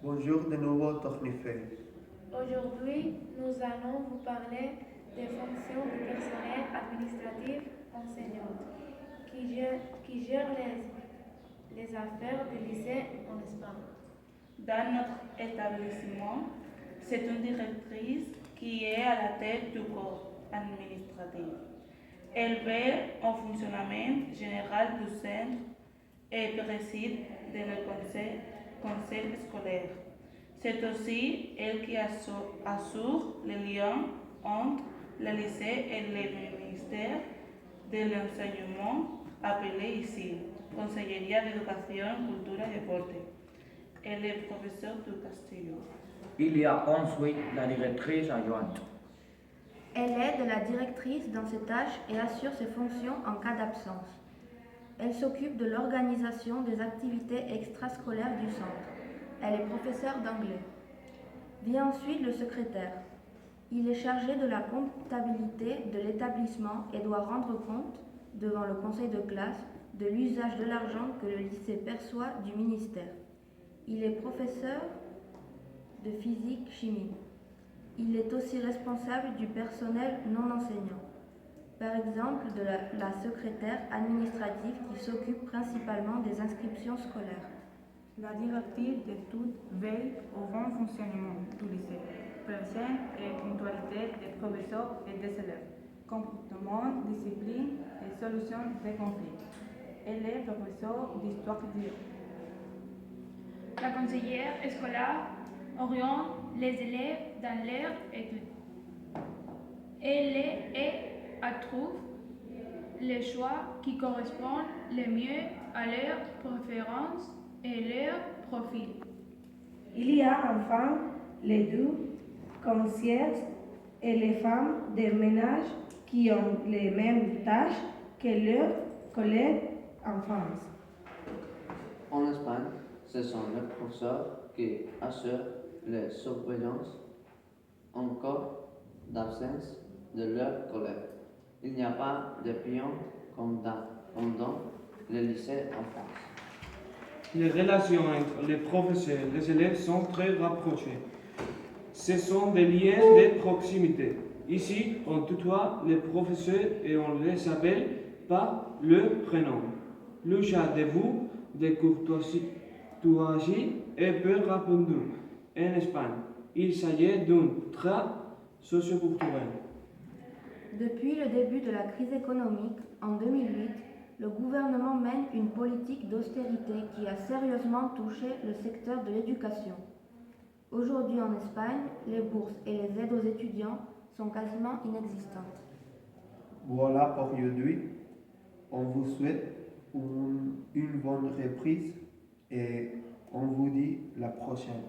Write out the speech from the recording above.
Bonjour de nouveau, Tornifei. Aujourd'hui, nous allons vous parler des fonctions du personnel administratif enseignant qui gère les affaires du lycée en Espagne. Dans notre établissement, c'est une directrice qui est à la tête du corps administratif. Elle veille au fonctionnement général du centre et préside le conseil scolaire. C'est aussi elle qui assure les liens entre le lycée et le ministère de l'enseignement, appelé ici Conselleria d'Educación, Cultura y Deporte. Elle est professeure du Castillo. Il y a ensuite la directrice adjointe. Elle aide la directrice dans ses tâches et assure ses fonctions en cas d'absence. Elle s'occupe de l'organisation des activités extrascolaires du centre. Elle est professeure d'anglais. Vient ensuite le secrétaire. Il est chargé de la comptabilité de l'établissement et doit rendre compte, devant le conseil de classe, de l'usage de l'argent que le lycée perçoit du ministère. Il est professeur de physique-chimie. Il est aussi responsable du personnel non enseignant. Par exemple, de la secrétaire administrative qui s'occupe principalement des inscriptions scolaires. La directrice d'études veille au bon fonctionnement du lycée, présence et ponctualité des professeurs et des élèves, comportement, discipline et solution des conflits. Elle est professeure d'histoire géo. La conseillère scolaire oriente les élèves dans leurs études. Elle est à trouver les choix qui correspondent le mieux à leurs préférences et leur profil. Il y a enfin les deux concierges et les femmes de ménage qui ont les mêmes tâches que leurs collègues en France. En Espagne, ce sont les professeurs qui assurent la surveillance en cas d'absence de leurs collègues. Il n'y a pas de pion comme dans le lycée en France. Les relations entre les professeurs et les élèves sont très rapprochées. Ce sont des liens de proximité. Ici, on tutoie les professeurs et on les appelle par leur prénom. Le chat de vous, de courtoisie est peu répandu en Espagne. Il s'agit d'un trait socioculturel. Depuis le début de la crise économique, en 2008, le gouvernement mène une politique d'austérité qui a sérieusement touché le secteur de l'éducation. Aujourd'hui en Espagne, les bourses et les aides aux étudiants sont quasiment inexistantes. Voilà pour aujourd'hui. On vous souhaite une bonne reprise et on vous dit la prochaine.